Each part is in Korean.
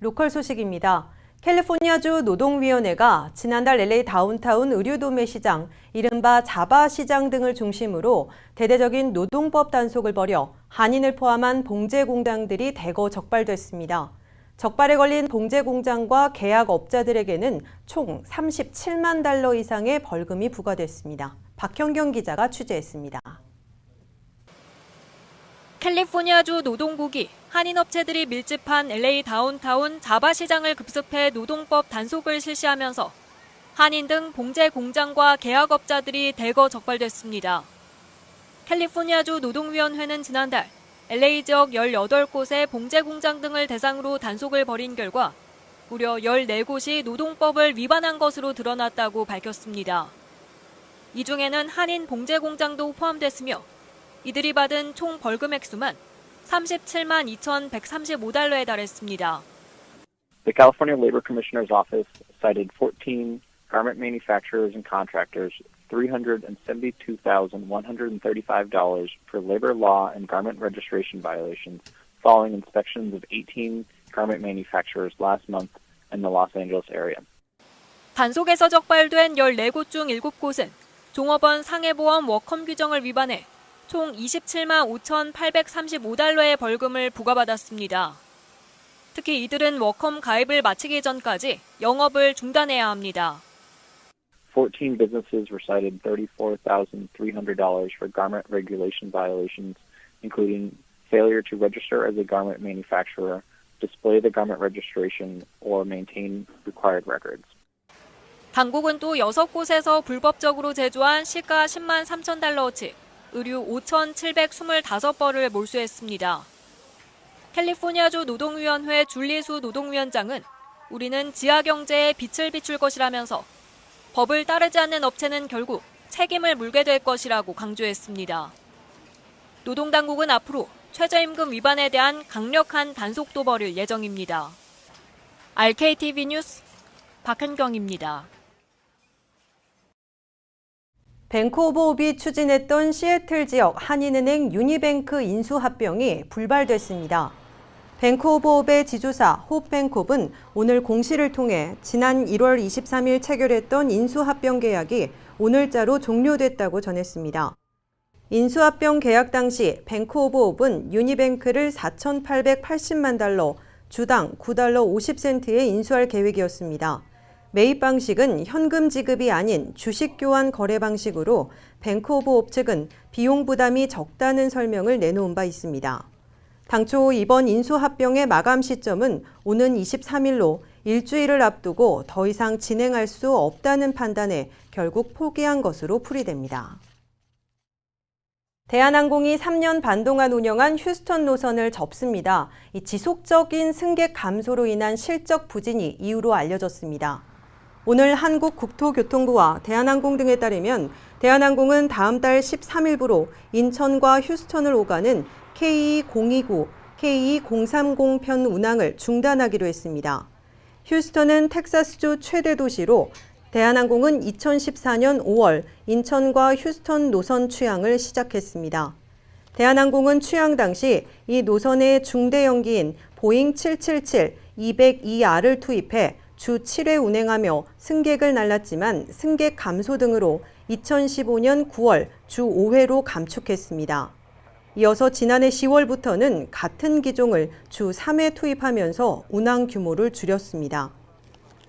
로컬 소식입니다. 캘리포니아주 노동위원회가 지난달 LA 다운타운 의류도매 시장, 이른바 자바 시장 등을 중심으로 대대적인 노동법 단속을 벌여 한인을 포함한 봉제 공장들이 대거 적발됐습니다. 적발에 걸린 봉제 공장과 계약업자들에게는 총 $37만 이상의 벌금이 부과됐습니다. 박현경 기자가 취재했습니다. 캘리포니아주 노동국이 한인업체들이 밀집한 LA 다운타운 자바 시장을 급습해 노동법 단속을 실시하면서 한인 등 봉제 공장과 계약업자들이 대거 적발됐습니다. 캘리포니아주 노동위원회는 지난달 LA 지역 18곳의 봉제 공장 등을 대상으로 단속을 벌인 결과 무려 14곳이 노동법을 위반한 것으로 드러났다고 밝혔습니다. 이 중에는 한인 봉제 공장도 포함됐으며 이들이 받은 총 벌금 액수만 $37만 2,135에 달했습니다. The California Labor Commissioner's Office cited 14 garment manufacturers and contractors $372,135 for labor law and garment registration violations following inspections of 18 garment manufacturers last month in the Los Angeles area. 단속에서 적발된 14곳 중 7곳은 종업원 상해보험 워컴 규정을 위반해 총 $27만 5,835의 벌금을 부과받았습니다. 특히 이들은 워컴 가입을 마치기 전까지 영업을 중단해야 합니다. 14 businesses were cited $34,300 for garment regulation violations, including failure to register as a garment manufacturer, display the garment registration, or maintain required records. 당국은 또 6곳에서 불법적으로 제조한 시가 $10만 3,000어치, 의류 5,725벌을 몰수했습니다. 캘리포니아주 노동위원회 줄리수 노동위원장은 우리는 지하경제에 빛을 비출 것이라면서 법을 따르지 않는 업체는 결국 책임을 물게 될 것이라고 강조했습니다. 노동당국은 앞으로 최저임금 위반에 대한 강력한 단속도 벌일 예정입니다. RKTV 뉴스 박현경입니다. 뱅크 오브 호비 추진했던 시애틀 지역 한인은행 유니뱅크 인수합병이 불발됐습니다. 뱅크 오브 호브의 지주사 홉뱅크옵은 오늘 공시를 통해 지난 1월 23일 체결했던 인수합병 계약이 오늘자로 종료됐다고 전했습니다. 인수합병 계약 당시 뱅크 오브 호브는 유니뱅크를 $4,880만, 주당 $9.50에 인수할 계획이었습니다. 매입 방식은 현금 지급이 아닌 주식 교환 거래 방식으로 뱅크 오브 호브 측은 비용 부담이 적다는 설명을 내놓은 바 있습니다. 당초 이번 인수합병의 마감 시점은 오는 23일로 일주일을 앞두고 더 이상 진행할 수 없다는 판단에 결국 포기한 것으로 풀이됩니다. 대한항공이 3년 반 동안 운영한 휴스턴 노선을 접습니다. 이 지속적인 승객 감소로 인한 실적 부진이 이유로 알려졌습니다. 오늘 한국국토교통부와 대한항공 등에 따르면 대한항공은 다음 달 13일부로 인천과 휴스턴을 오가는 KE029, KE030 편 운항을 중단하기로 했습니다. 휴스턴은 텍사스주 최대 도시로 대한항공은 2014년 5월 인천과 휴스턴 노선 취항을 시작했습니다. 대한항공은 취항 당시 이 노선의 중대 형기인 보잉 777-202R을 투입해 주 7회 운행하며 승객을 날랐지만 승객 감소 등으로 2015년 9월 주 5회로 감축했습니다. 이어서 지난해 10월부터는 같은 기종을 주 3회 투입하면서 운항 규모를 줄였습니다.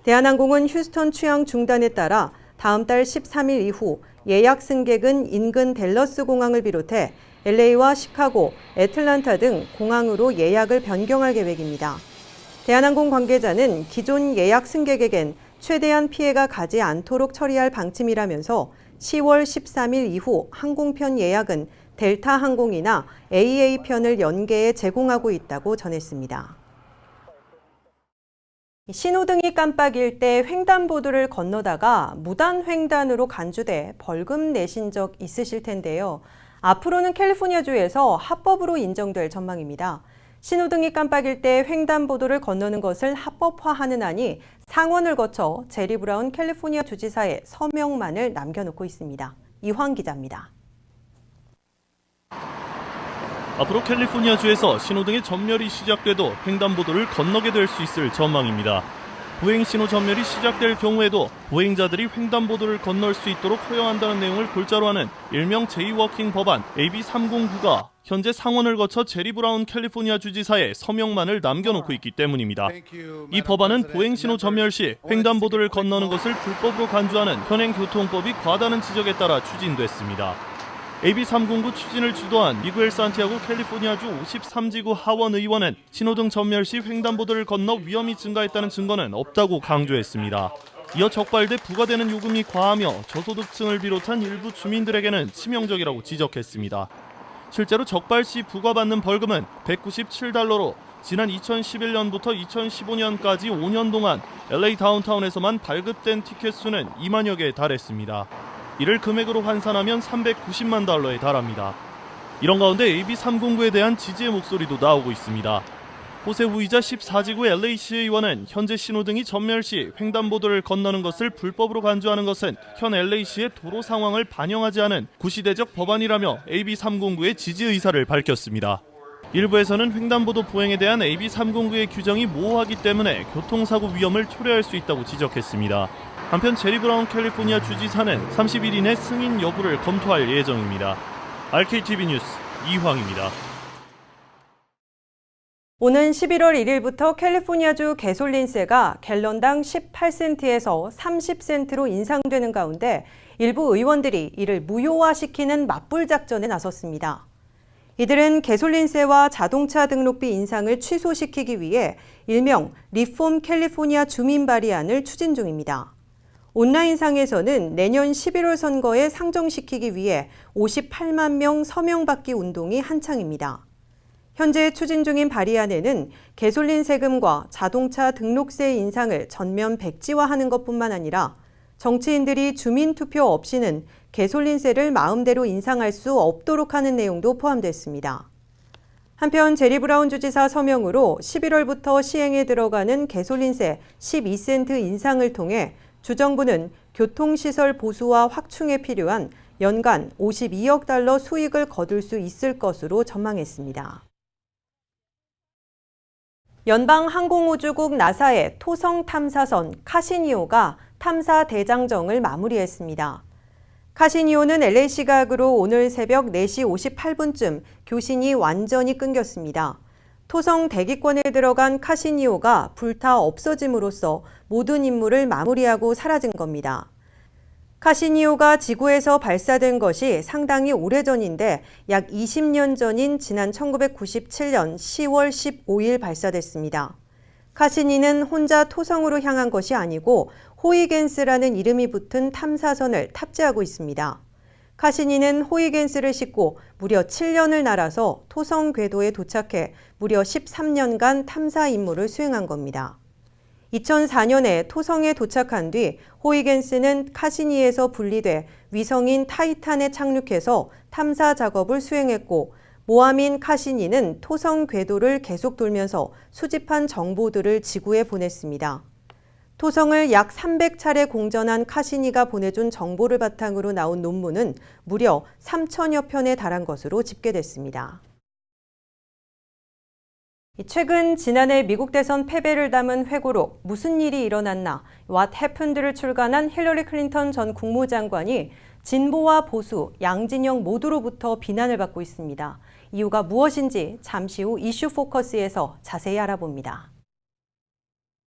대한항공은 휴스턴 취항 중단에 따라 다음 달 13일 이후 예약 승객은 인근 댈러스 공항을 비롯해 LA와 시카고, 애틀란타 등 공항으로 예약을 변경할 계획입니다. 대한항공 관계자는 기존 예약 승객에겐 최대한 피해가 가지 않도록 처리할 방침이라면서 10월 13일 이후 항공편 예약은 델타 항공이나 AA편을 연계해 제공하고 있다고 전했습니다. 신호등이 깜빡일 때 횡단보도를 건너다가 무단 횡단으로 간주돼 벌금 내신 적 있으실 텐데요. 앞으로는 캘리포니아주에서 합법으로 인정될 전망입니다. 신호등이 깜빡일 때 횡단보도를 건너는 것을 합법화하는 안이 상원을 거쳐 제리 브라운 캘리포니아 주지사의 서명만을 남겨놓고 있습니다. 이황 기자입니다. 앞으로 캘리포니아주에서 신호등의 전멸이 시작돼도 횡단보도를 건너게 될 수 있을 전망입니다. 보행 신호 전멸이 시작될 경우에도 보행자들이 횡단보도를 건널 수 있도록 허용한다는 내용을 골자로 하는 일명 제이워킹 법안 AB 309가 현재 상원을 거쳐 제리 브라운 캘리포니아 주지사의 서명만을 남겨놓고 있기 때문입니다. 이 법안은 보행 신호 전멸 시 횡단보도를 건너는 것을 불법으로 간주하는 현행 교통법이 과다는 지적에 따라 추진됐습니다. AB 309 추진을 주도한 미구엘 산티아고 캘리포니아주 53지구 하원 의원은 신호등 전멸 시 횡단보도를 건너 위험이 증가했다는 증거는 없다고 강조했습니다. 이어 적발돼 부과되는 요금이 과하며 저소득층을 비롯한 일부 주민들에게는 치명적이라고 지적했습니다. 실제로 적발 시 부과받는 벌금은 $197로 지난 2011년부터 2015년까지 5년 동안 LA 다운타운에서만 발급된 티켓 수는 2만여 개에 달했습니다. 이를 금액으로 환산하면 $390만 달러에 달합니다. 이런 가운데 AB 309에 대한 지지의 목소리도 나오고 있습니다. 호세 후이자 14지구 LA시 의원은 현재 신호등이 전멸 시 횡단보도를 건너는 것을 불법으로 간주하는 것은 현 LA시의 도로 상황을 반영하지 않은 구시대적 법안이라며 AB 309의 지지 의사를 밝혔습니다. 일부에서는 횡단보도 보행에 대한 AB 309의 규정이 모호하기 때문에 교통사고 위험을 초래할 수 있다고 지적했습니다. 한편 제리 브라운 캘리포니아 주지사는 30일 이내 승인 여부를 검토할 예정입니다. RKTV 뉴스 이황입니다. 오는 11월 1일부터 캘리포니아주 가솔린세가 갤런당 18센트에서 30센트로 인상되는 가운데 일부 의원들이 이를 무효화시키는 맞불 작전에 나섰습니다. 이들은 가솔린세와 자동차 등록비 인상을 취소시키기 위해 일명 리폼 캘리포니아 주민 발의안을 추진 중입니다. 온라인상에서는 내년 11월 선거에 상정시키기 위해 58만 명 서명 받기 운동이 한창입니다. 현재 추진 중인 발의안에는 가솔린 세금과 자동차 등록세 인상을 전면 백지화하는 것뿐만 아니라 정치인들이 주민 투표 없이는 가솔린세를 마음대로 인상할 수 없도록 하는 내용도 포함됐습니다. 한편 제리 브라운 주지사 서명으로 11월부터 시행에 들어가는 가솔린세 12센트 인상을 통해 주정부는 교통시설 보수와 확충에 필요한 연간 52억 달러 수익을 거둘 수 있을 것으로 전망했습니다. 연방항공우주국 나사의 토성 탐사선 카시니오가 탐사 대장정을 마무리했습니다. 카시니오는 LA 시각으로 오늘 새벽 4시 58분쯤 교신이 완전히 끊겼습니다. 토성 대기권에 들어간 카시니오가 불타 없어짐으로써 모든 임무를 마무리하고 사라진 겁니다. 카시니오가 지구에서 발사된 것이 상당히 오래전인데 약 20년 전인 지난 1997년 10월 15일 발사됐습니다. 카시니는 혼자 토성으로 향한 것이 아니고 호이겐스라는 이름이 붙은 탐사선을 탑재하고 있습니다. 카시니는 호이겐스를 싣고 무려 7년을 날아서 토성 궤도에 도착해 무려 13년간 탐사 임무를 수행한 겁니다. 2004년에 토성에 도착한 뒤 호이겐스는 카시니에서 분리돼 위성인 타이탄에 착륙해서 탐사 작업을 수행했고 모함인 카시니는 토성 궤도를 계속 돌면서 수집한 정보들을 지구에 보냈습니다. 토성을 약 300차례 공전한 카시니가 보내준 정보를 바탕으로 나온 논문은 무려 3,000여 편에 달한 것으로 집계됐습니다. 최근 지난해 미국 대선 패배를 담은 회고록 무슨 일이 일어났나 What Happened를 출간한 힐러리 클린턴 전 국무장관이 진보와 보수, 양진영 모두로부터 비난을 받고 있습니다. 이유가 무엇인지 잠시 후 이슈 포커스에서 자세히 알아봅니다.